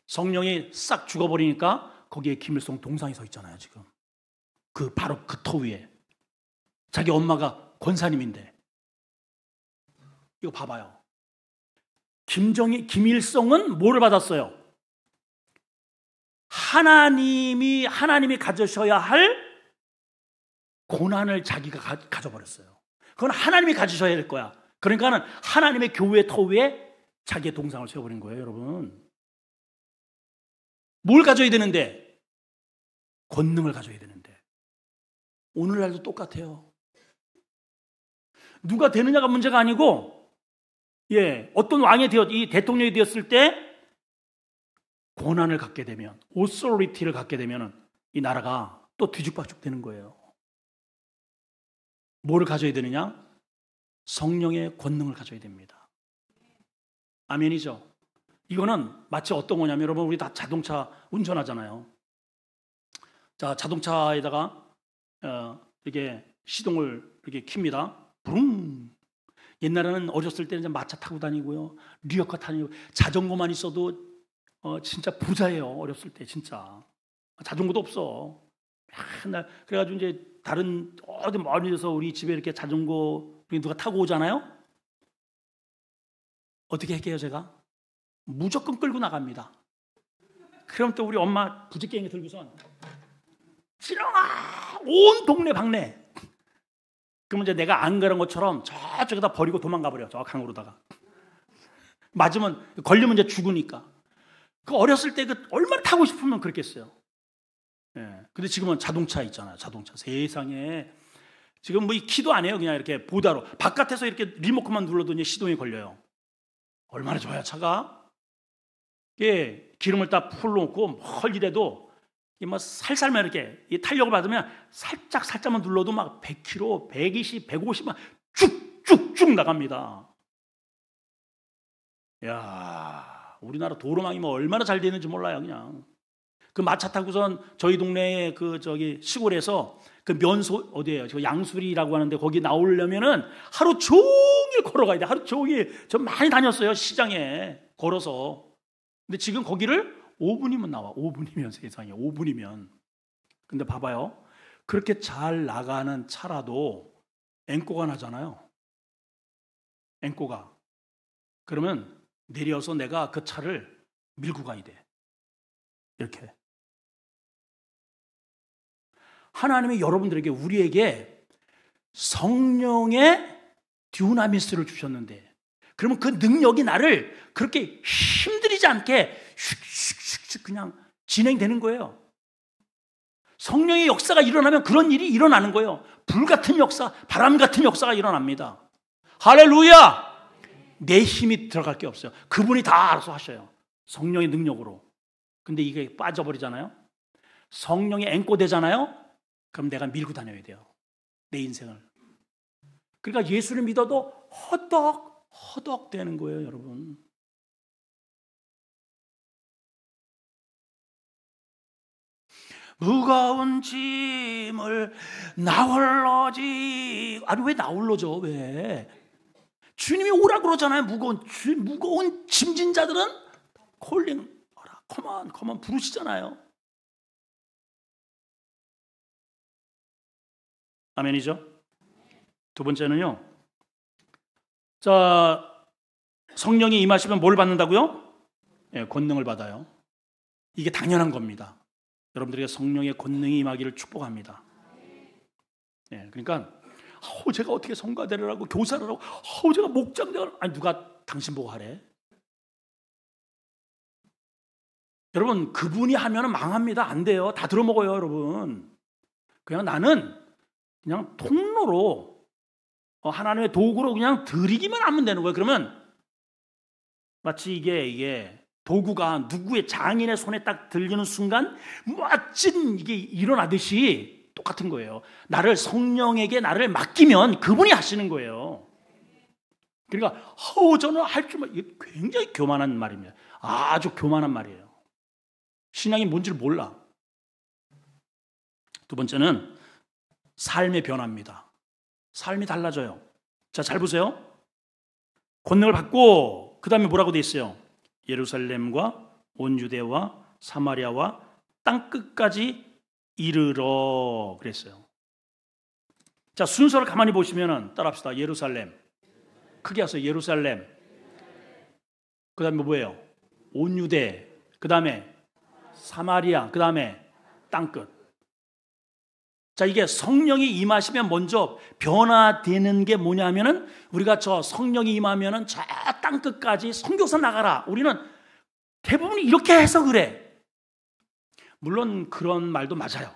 [SPEAKER 1] 성령이 싹 죽어버리니까 거기에 김일성 동상이 서 있잖아요, 지금. 바로 그 터 위에. 자기 엄마가 권사님인데. 이거 봐봐요. 김일성은 뭐를 받았어요? 하나님이 가져셔야 할 고난을 자기가 가져버렸어요. 그건 하나님이 가지셔야 될 거야. 그러니까는 하나님의 교회 터 위에 자기의 동상을 세워버린 거예요, 여러분. 뭘 가져야 되는데? 권능을 가져야 되는데. 오늘날도 똑같아요. 누가 되느냐가 문제가 아니고, 예, 어떤 이 대통령이 되었을 때 권한을 갖게 되면, 오소리티를 갖게 되면 이 나라가 또 뒤죽박죽 되는 거예요. 뭐를 가져야 되느냐? 성령의 권능을 가져야 됩니다. 아멘이죠? 이거는 마치 어떤 거냐면, 여러분, 우리 다 자동차 운전하잖아요. 자, 자동차에다가 이렇게 시동을 이렇게 킵니다. 부릉. 옛날에는 어렸을 때는 이제 마차 타고 다니고요, 리어카 타니고, 자전거만 있어도 진짜 부자예요. 어렸을 때 진짜 자전거도 없어. 맨날 그래가지고 이제 다른 어디 멀리서 우리 집에 이렇게 자전거 누가 타고 오잖아요. 어떻게 할게요? 제가 무조건 끌고 나갑니다. 그럼 또 우리 엄마 부지깽이 들고선 지렁아 온 동네 방네. 그러면 이제 내가 안 그런 것처럼 저쪽에다 버리고 도망가 버려. 저 강으로다가. 걸리면 이제 죽으니까. 그 어렸을 때 얼마나 타고 싶으면 그랬겠어요. 예. 근데 지금은 자동차 있잖아요. 자동차. 세상에. 지금 뭐 이 키도 안 해요. 그냥 이렇게 보다로. 바깥에서 이렇게 리모컨만 눌러도 이제 시동이 걸려요. 얼마나 좋아요, 차가. 예. 기름을 딱 풀어놓고 뭘 이래도 뭐 살살만 이렇게 탄력을 받으면 살짝만 눌러도 막 100km, 120, 150 막 쭉쭉쭉 나갑니다. 야, 우리나라 도로망이 뭐 얼마나 잘 되는지 몰라요, 그냥. 그 마차 타고선 저희 동네에 시골에서 그 면소 어디예요? 저 양수리라고 하는데 거기 나오려면은 하루 종일 걸어가야 돼. 하루 종일. 저 많이 다녔어요, 시장에 걸어서. 근데 지금 거기를 5분이면 나와. 5분이면 세상에 5분이면. 근데 봐봐요. 그렇게 잘 나가는 차라도 앵꼬가 나잖아요. 앵꼬가. 그러면 내려서 내가 그 차를 밀고 가야 돼. 이렇게. 하나님이 여러분들에게 우리에게 성령의 듀나미스를 주셨는데 그러면 그 능력이 나를 그렇게 힘들이지 않게 슉슉슉 그냥 진행되는 거예요. 성령의 역사가 일어나면 그런 일이 일어나는 거예요. 불 같은 역사, 바람 같은 역사가 일어납니다. 할렐루야! 내 힘이 들어갈 게 없어요. 그분이 다 알아서 하셔요. 성령의 능력으로. 근데 이게 빠져버리잖아요. 성령이 앵꼬 되잖아요. 그럼 내가 밀고 다녀야 돼요. 내 인생을. 그러니까 예수를 믿어도 허덕 되는 거예요, 여러분. 무거운 짐을 나 홀로 아니 왜 나 홀로 져? 왜? 주님이 오라 그러잖아요. 무거운 짐진 자들은 콜링 오라, 컴온 부르시잖아요. 아멘이죠? 두 번째는요. 자, 성령이 임하시면 뭘 받는다고요? 예, 권능을 받아요. 이게 당연한 겁니다. 여러분들에게 성령의 권능이 임하기를 축복합니다. 예, 그러니까 제가 어떻게 성가대를 하고 교사를 하고 제가 목장대를 아니 누가 당신 보고 하래? 여러분 그분이 하면은 망합니다. 안 돼요. 다 들어먹어요, 여러분. 그냥 나는 그냥 통로로 하나님의 도구로 그냥 드리기만 하면 되는 거예요. 그러면 마치 이게 도구가 누구의 장인의 손에 딱 들리는 순간 멋진 이게 일어나듯이 똑같은 거예요. 성령에게 나를 맡기면 그분이 하시는 거예요. 그러니까 저는 할 줄만, 이게 굉장히 교만한 말입니다. 아주 교만한 말이에요. 신앙이 뭔지를 몰라. 두 번째는 삶의 변화입니다. 삶이 달라져요. 자, 잘 보세요. 권능을 받고 그 다음에 뭐라고 돼 있어요? 예루살렘과 온 유대와 사마리아와 땅끝까지 이르러 그랬어요. 자, 순서를 가만히 보시면 따라합시다. 예루살렘. 크게 하세요. 예루살렘. 그 다음에 뭐예요? 온 유대. 그 다음에 사마리아. 그 다음에 땅끝. 자, 이게 성령이 임하시면 먼저 변화되는 게 뭐냐면은 우리가 저 성령이 임하면은 저 땅끝까지 선교사 나가라. 우리는 대부분 이렇게 해서 그래. 물론 그런 말도 맞아요.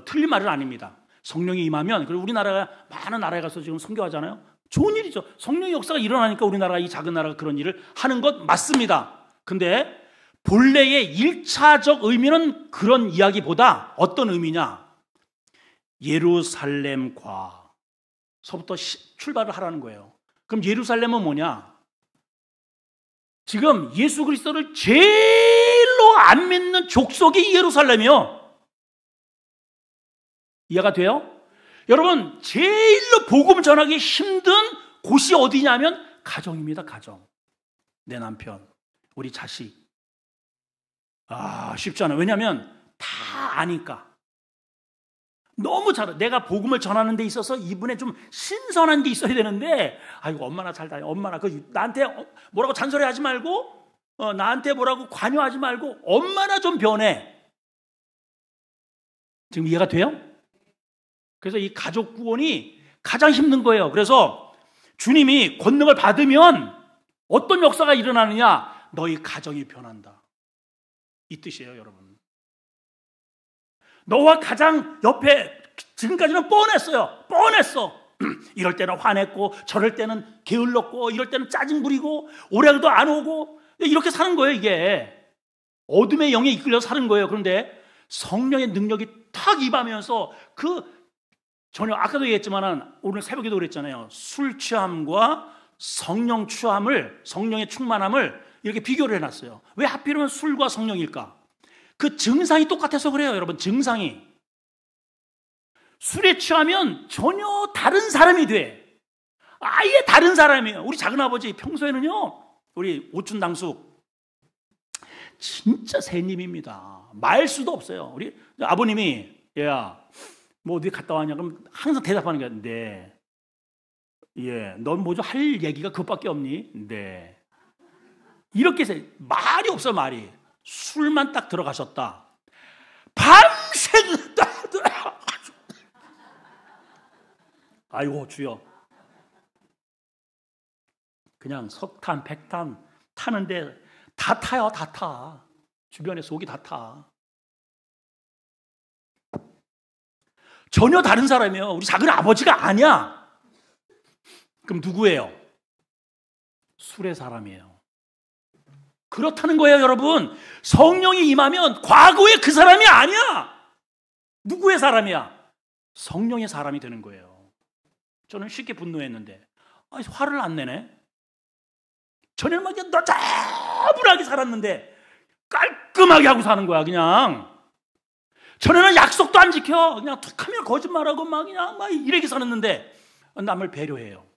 [SPEAKER 1] 틀린 말은 아닙니다. 성령이 임하면 그리고 우리나라가 많은 나라에 가서 지금 선교하잖아요. 좋은 일이죠. 성령의 역사가 일어나니까 우리나라가 이 작은 나라가 그런 일을 하는 것 맞습니다. 근데 본래의 1차적 의미는 그런 이야기보다 어떤 의미냐? 예루살렘과서부터 출발을 하라는 거예요. 그럼 예루살렘은 뭐냐? 지금 예수 그리스도를 제일로 안 믿는 족속이 예루살렘이요. 이해가 돼요? 여러분, 제일로 복음을 전하기 힘든 곳이 어디냐면 가정입니다. 가정. 내 남편, 우리 자식. 쉽지 않아요. 왜냐하면 다 아니까. 너무 잘해. 내가 복음을 전하는 데 있어서 이분에 좀 신선한 게 있어야 되는데, 아이고 엄마나 잘 다녀. 엄마나 나한테 뭐라고 잔소리하지 말고, 나한테 뭐라고 관여하지 말고 엄마나 좀 변해. 지금 이해가 돼요? 그래서 이 가족 구원이 가장 힘든 거예요. 그래서 주님이 권능을 받으면 어떤 역사가 일어나느냐? 너희 가정이 변한다. 이 뜻이에요, 여러분. 너와 가장 옆에 지금까지는 뻔했어요. 뻔했어. 이럴 때는 화냈고 저럴 때는 게을렀고 이럴 때는 짜증 부리고 오래도 안 오고 이렇게 사는 거예요. 이게 어둠의 영에 이끌려서 사는 거예요. 그런데 성령의 능력이 탁 임하면서 전혀 아까도 얘기했지만 오늘 새벽에도 그랬잖아요. 술 취함과 성령 취함을, 성령의 충만함을 이렇게 비교를 해놨어요. 왜 하필이면 술과 성령일까? 그 증상이 똑같아서 그래요, 여러분. 증상이 술에 취하면 전혀 다른 사람이 돼. 아예 다른 사람이에요. 우리 작은아버지 평소에는요, 우리 오춘당숙 진짜 새님입니다. 말 수도 없어요. 우리 아버님이 얘야 뭐 어디 갔다 왔냐 그럼 항상 대답하는 게 네. 예, 넌 뭐 좀 할 얘기가 그것밖에 없니? 네. 이렇게 해서 말이 없어 말이. 술만 딱 들어가셨다. 밤새 아이고 주여. 그냥 석탄, 백탄 타는데 다 타요, 다 타. 주변에 속이 다 타. 전혀 다른 사람이에요. 우리 작은 아버지가 아니야. 그럼 누구예요? 술의 사람이에요. 그렇다는 거예요, 여러분. 성령이 임하면 과거의 그 사람이 아니야. 누구의 사람이야? 성령의 사람이 되는 거예요. 저는 쉽게 분노했는데 화를 안 내네. 전에는 막 너자분하게 살았는데 깔끔하게 하고 사는 거야 그냥. 전에는 약속도 안 지켜. 그냥 툭하면 거짓말하고 막 그냥 막 이렇게 살았는데 남을 배려해요.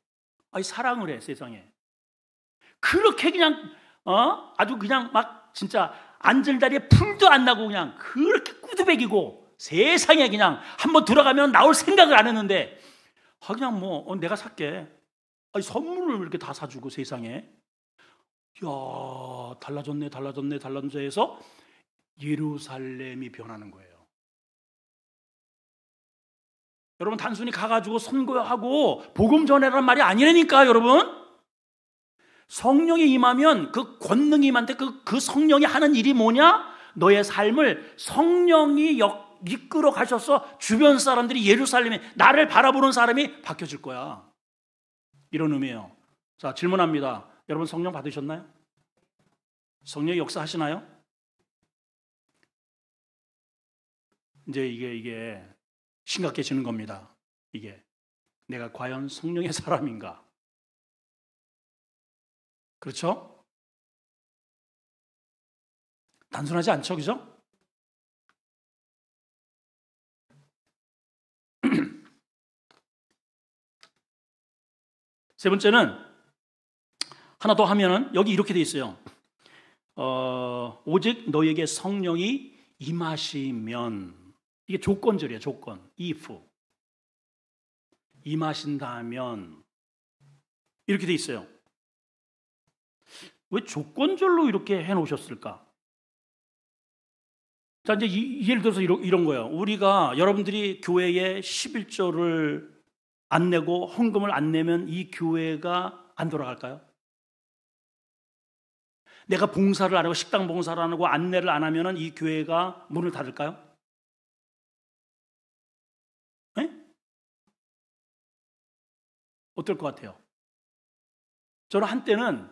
[SPEAKER 1] 사랑을 해 세상에. 그렇게 그냥 아주 그냥 막 진짜 안절다리에 풀도 안 나고 그냥 그렇게 꾸드백이고 세상에 그냥 한번 들어가면 나올 생각을 안 했는데 그냥 뭐 내가 살게. 선물을 이렇게 다 사주고 세상에. 야 달라졌네 해서 예루살렘이 변하는 거예요. 여러분 단순히 가가지고 선고하고 복음 전해라는 말이 아니라니까 여러분. 성령이 임하면 그 권능이 임한데 그 성령이 하는 일이 뭐냐? 너의 삶을 성령이 이끌어 가셔서 주변 사람들이 예루살렘에 나를 바라보는 사람이 바뀌어질 거야. 이런 의미예요. 자 질문합니다. 여러분 성령 받으셨나요? 성령이 역사하시나요? 이제 이게 심각해지는 겁니다. 이게 내가 과연 성령의 사람인가? 그렇죠? 단순하지 않죠, 그죠? 세 번째는 하나 더 하면은 여기 이렇게 돼 있어요. 오직 너에게 성령이 임하시면, 이게 조건절이에요. 조건. if 임하신다면 이렇게 돼 있어요. 왜 조건절로 이렇게 해놓으셨을까? 자, 이제 예를 들어서 이런 거예요. 우리가 여러분들이 교회에 11조를 안 내고 헌금을 안 내면 이 교회가 안 돌아갈까요? 내가 봉사를 안 하고 식당 봉사를 안 하고 안내를 안 하면 이 교회가 문을 닫을까요? 네? 어떨 것 같아요? 저는 한때는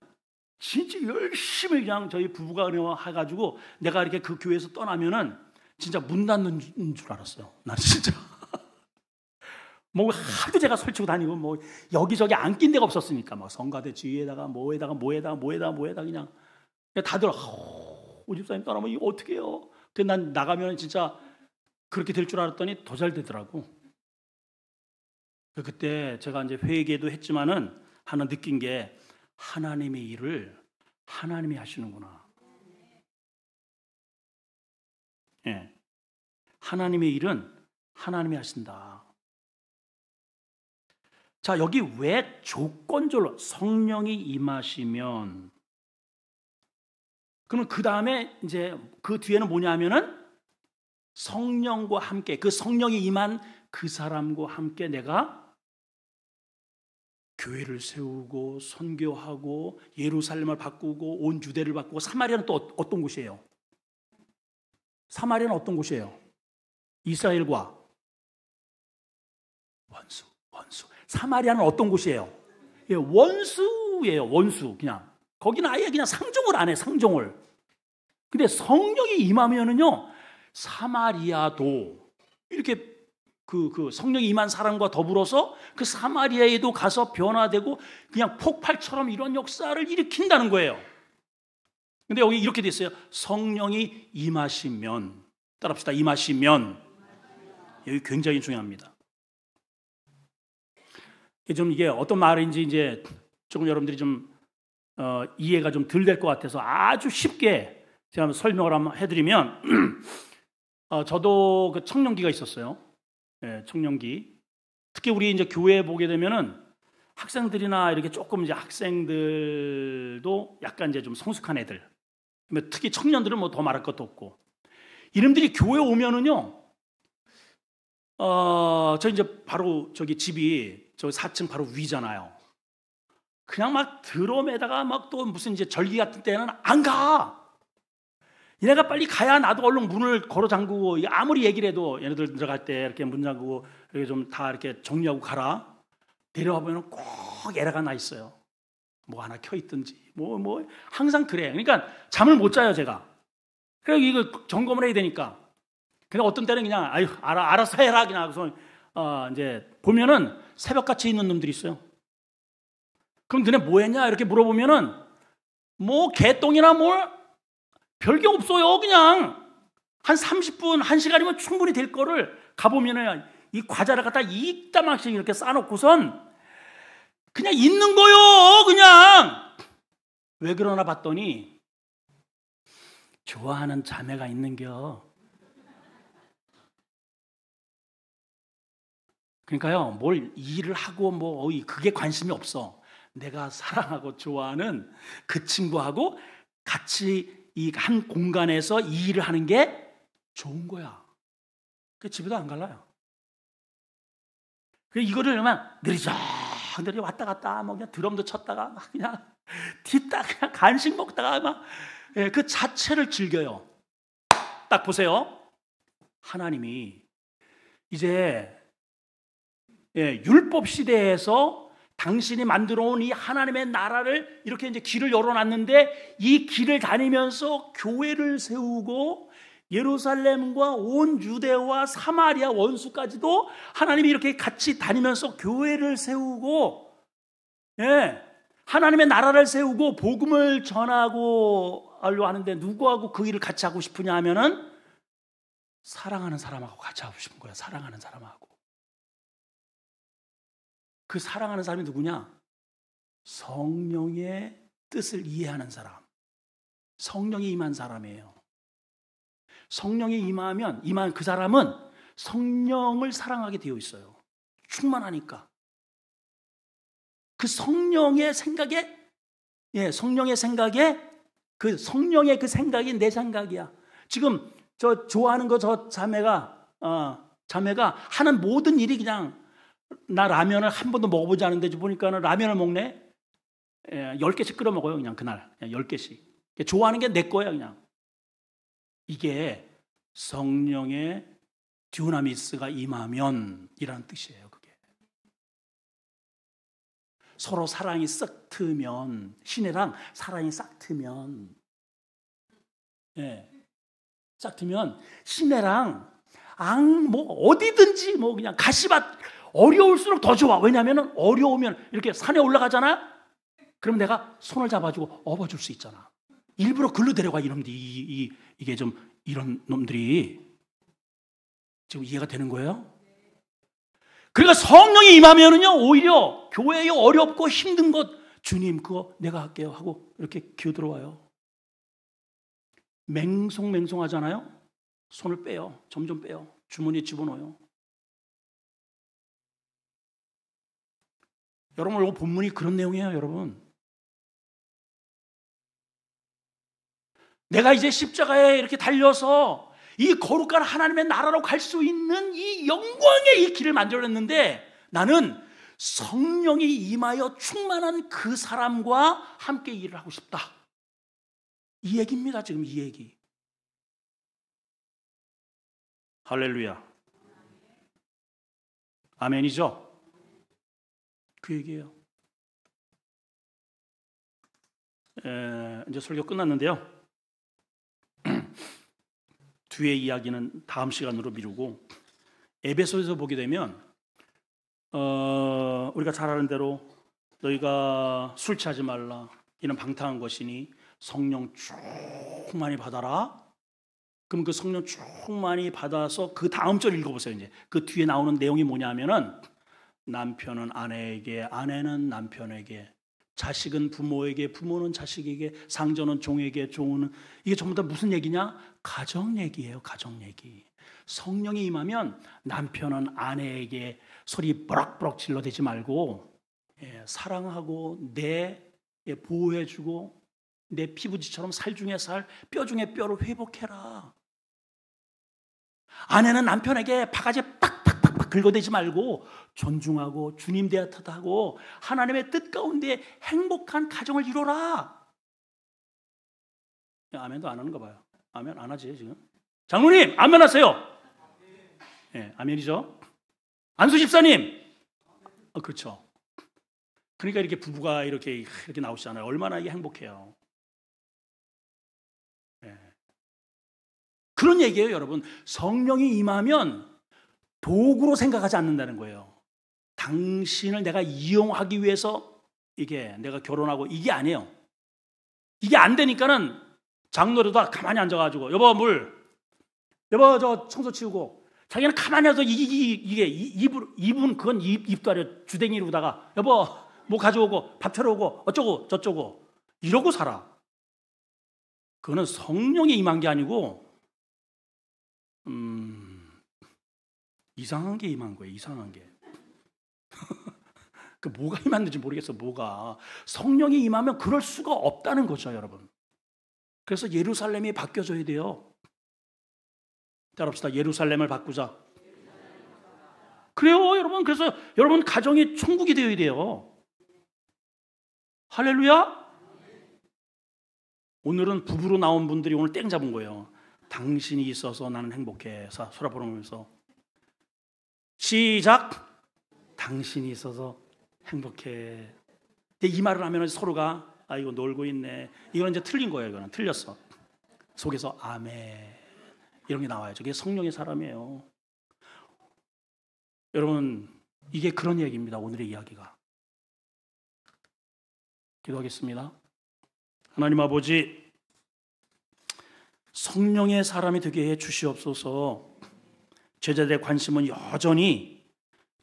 [SPEAKER 1] 진짜 열심히 그냥 저희 부부가 해가지고 내가 이렇게 그 교회에서 떠나면은 진짜 문 닫는 줄 알았어요. 나 진짜. 뭐 하도 제가 설치고 다니고 뭐 여기저기 안 낀 데가 없었으니까 막 성가대 주위에다가 뭐에다가 그냥 다들 오 집사님 떠나면 이거 어떻게 해요? 근데 난 나가면 진짜 그렇게 될 줄 알았더니 더 잘 되더라고. 그때 제가 이제 회개도 했지만은 하나 느낀 게 하나님의 일을 하나님이 하시는구나. 예. 하나님의 일은 하나님이 하신다. 자, 여기 왜 조건절로 성령이 임하시면, 그러면 그 다음에 이제 그 뒤에는 뭐냐면은 성령과 함께, 그 성령이 임한 그 사람과 함께 내가 교회를 세우고 선교하고 예루살렘을 바꾸고 온 유대를 바꾸고. 사마리아는 또 어떤 곳이에요? 사마리아는 어떤 곳이에요? 이스라엘과 원수. 사마리아는 어떤 곳이에요? 예, 원수예요. 원수. 그냥 거기는 아예 그냥 상종을 안 해. 상종을. 근데 성령이 임하면은요, 사마리아도 이렇게 그 성령이 임한 사람과 더불어서 그 사마리아에도 가서 변화되고 그냥 폭발처럼 이런 역사를 일으킨다는 거예요. 근데 여기 이렇게 돼 있어요. 성령이 임하시면. 따라합시다. 임하시면. 여기 굉장히 중요합니다. 이게 어떤 말인지 이제 조금 여러분들이 좀 이해가 좀 덜 될 것 같아서 아주 쉽게 제가 한번 설명을 한번 해드리면 저도 그 청년기가 있었어요. 예, 청년기. 특히 우리 이제 교회에 보게 되면은 학생들이나 이렇게 조금 이제 학생들도 약간 이제 좀 성숙한 애들. 특히 청년들은 뭐 더 말할 것도 없고. 이놈들이 교회 오면은요, 저 이제 바로 저기 집이 저 4층 바로 위잖아요. 그냥 막 드럼에다가 막 또 무슨 이제 절기 같은 때는 안 가. 얘네가 빨리 가야 나도 얼른 문을 걸어 잠그고, 아무리 얘기를 해도 얘네들 들어갈 때 이렇게 문 잠그고 이렇게 좀 다 이렇게 정리하고 가라. 내려와 보면 꼭 에러가 나 있어요. 뭐 하나 켜 있든지 뭐 항상 그래. 그러니까 잠을 못 자요 제가. 그래서 이거 점검을 해야 되니까. 근데 어떤 때는 그냥 아유 알아서 해라 그냥 하고서 이제 보면은 새벽같이 있는 놈들이 있어요. 그럼 너네 뭐 했냐 이렇게 물어보면은 뭐 개똥이나 뭘 별게 없어요. 그냥 한 30분 1시간이면 충분히 될 거를 가보면은 이 과자를 갖다 이따만씩 이렇게 싸놓고선 그냥 있는 거요. 그냥 왜 그러나 봤더니 좋아하는 자매가 있는겨. 그러니까요, 뭘 일을 하고 뭐 그게 관심이 없어. 내가 사랑하고 좋아하는 그 친구하고 같이 이 한 공간에서 이 일을 하는 게 좋은 거야. 그 집에도 안 갈라요. 그래서 이거를 그냥 느리저느리 왔다 갔다 뭐 그냥 드럼도 쳤다가 막 그냥 뒤따 그냥 간식 먹다가 막 그 자체를 즐겨요. 딱 보세요. 하나님이 이제 율법 시대에서 당신이 만들어 온 이 하나님의 나라를 이렇게 이제 길을 열어놨는데 이 길을 다니면서 교회를 세우고 예루살렘과 온 유대와 사마리아 원수까지도 하나님이 이렇게 같이 다니면서 교회를 세우고 하나님의 나라를 세우고 복음을 전하고 하는데 누구하고 그 일을 같이 하고 싶으냐 하면은 사랑하는 사람하고 같이 하고 싶은 거야. 사랑하는 사람하고. 그 사랑하는 사람이 누구냐? 성령의 뜻을 이해하는 사람. 성령이 임한 사람이에요. 성령이 임한 그 사람은 성령을 사랑하게 되어 있어요. 충만하니까. 그 성령의 생각에 그 성령의 그 생각이 내 생각이야. 지금 저 좋아하는 거 저 자매가 하는 모든 일이 그냥 나 라면을 한 번도 먹어보지 않은데 보니까는 라면을 먹네. 10개씩 끓여 먹어요. 그냥 그날 10개씩. 좋아하는 게 내 거야 그냥. 이게 성령의 듀나미스가 임하면 이라는 뜻이에요. 그게 서로 사랑이 싹 트면, 시내랑 사랑이 싹 트면, 싹 트면 시내랑 뭐 어디든지 뭐 그냥 가시밭 어려울수록 더 좋아. 왜냐하면 어려우면 이렇게 산에 올라가잖아. 그럼 내가 손을 잡아주고 업어줄 수 있잖아. 일부러 글로 데려가 이놈들이 이게 좀 이런 놈들이 지금 이해가 되는 거예요? 그러니까 성령이 임하면은요 오히려 교회에 어렵고 힘든 것 주님 그거 내가 할게요 하고 이렇게 기어들어와요. 맹송맹송하잖아요. 손을 빼요. 점점 빼요. 주머니에 집어넣어요. 여러분 오늘 본문이 그런 내용이에요. 여러분 내가 이제 십자가에 이렇게 달려서 이 거룩한 하나님의 나라로 갈 수 있는 이 영광의 이 길을 만들어냈는데 나는 성령이 임하여 충만한 그 사람과 함께 일을 하고 싶다. 이 얘기입니다. 지금 이 얘기. 할렐루야. 아멘이죠? 그 얘기예요. 이제 설교 끝났는데요. 뒤에 이야기는 다음 시간으로 미루고 에베소에서 보게 되면 우리가 잘 아는 대로 너희가 술 취하지 말라 이는 방탕한 것이니 성령 충만히 받아라. 그럼 그 성령 충만히 받아서 그 다음 절 읽어보세요. 이제 그 뒤에 나오는 내용이 뭐냐면은 남편은 아내에게, 아내는 남편에게, 자식은 부모에게, 부모는 자식에게, 상전은 종에게, 종은 이게 전부 다 무슨 얘기냐? 가정 얘기예요. 가정 얘기. 성령이 임하면 남편은 아내에게 소리 버럭버럭 질러대지 말고 사랑하고 보호해주고 내 피부지처럼 살 중에 살, 뼈 중에 뼈를 회복해라. 아내는 남편에게 바가지 팍팍팍팍 긁어대지 말고 존중하고 주님 대하고 하나님의 뜻 가운데 행복한 가정을 이루라. 아멘도 안 하는 거 봐요. 아멘 안 하지 지금. 장로님 아멘 하세요. 아멘이죠. 안수 집사님 그렇죠. 그러니까 이렇게 부부가 이렇게 나오시잖아요. 얼마나 이게 행복해요. 그런 얘기예요, 여러분. 성령이 임하면 도구로 생각하지 않는다는 거예요. 당신을 내가 이용하기 위해서 이게 내가 결혼하고 이게 아니에요. 이게 안 되니까는 장로도 가만히 앉아가지고 여보 물, 여보 저 청소 치우고 자기는 가만히 앉아서 이게 입은 그건 입도 아니에요. 주댕이로다가 여보 뭐 가져오고 밥 차려오고 어쩌고 저쩌고 이러고 살아. 그거는 성령이 임한 게 아니고 이상한 게 임한 거예요. 이상한 게. 그 뭐가 임했는지 모르겠어. 뭐가. 성령이 임하면 그럴 수가 없다는 거죠, 여러분. 그래서 예루살렘이 바뀌어져야 돼요. 따라합시다. 예루살렘을 바꾸자. 그래요, 여러분. 그래서 여러분 가정이 천국이 되어야 돼요. 할렐루야. 오늘은 부부로 나온 분들이 오늘 땡 잡은 거예요. 당신이 있어서 나는 행복해. 소라 부르면서 시작. 당신이 있어서 행복해. 이 말을 하면 서로가 이거 놀고 있네. 이건 이제 틀린 거예요. 이거는 틀렸어. 속에서 아멘 이런 게 나와요. 저게 성령의 사람이에요. 여러분 이게 그런 얘기입니다. 오늘의 이야기가. 기도하겠습니다. 하나님 아버지, 성령의 사람이 되게 해 주시옵소서. 제자들의 관심은 여전히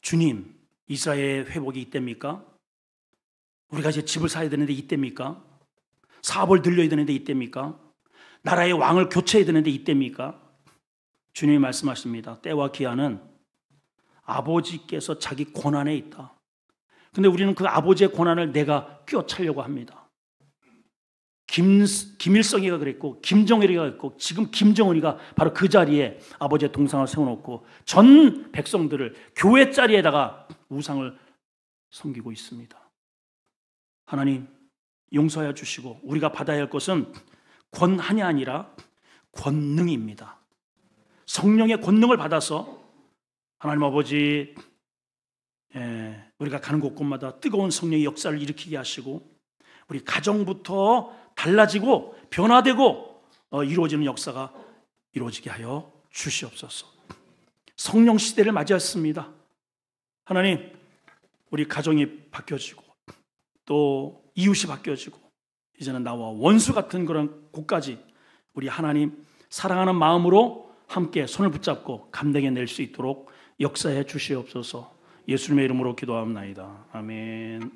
[SPEAKER 1] 주님, 이스라엘의 회복이 이때입니까? 우리가 이제 집을 사야 되는데 이때입니까? 사업을 늘려야 되는데 이때입니까? 나라의 왕을 교체해야 되는데 이때입니까? 주님이 말씀하십니다. 때와 기한은 아버지께서 자기 권한에 있다. 근데 우리는 그 아버지의 권한을 내가 꿰차려고 합니다. 김일성이가 그랬고 김정일이가 그랬고 지금 김정은이가 바로 그 자리에 아버지의 동상을 세워놓고 전 백성들을 교회 자리에다가 우상을 섬기고 있습니다. 하나님 용서하여 주시고 우리가 받아야 할 것은 권한이 아니라 권능입니다. 성령의 권능을 받아서 하나님 아버지 우리가 가는 곳곳마다 뜨거운 성령의 역사를 일으키게 하시고 우리 가정부터 달라지고 변화되고 이루어지는 역사가 이루어지게 하여 주시옵소서. 성령 시대를 맞이했습니다. 하나님 우리 가정이 바뀌어지고 또 이웃이 바뀌어지고 이제는 나와 원수 같은 그런 곳까지 우리 하나님 사랑하는 마음으로 함께 손을 붙잡고 감당해낼 수 있도록 역사해 주시옵소서. 예수님의 이름으로 기도합나이다. 아멘.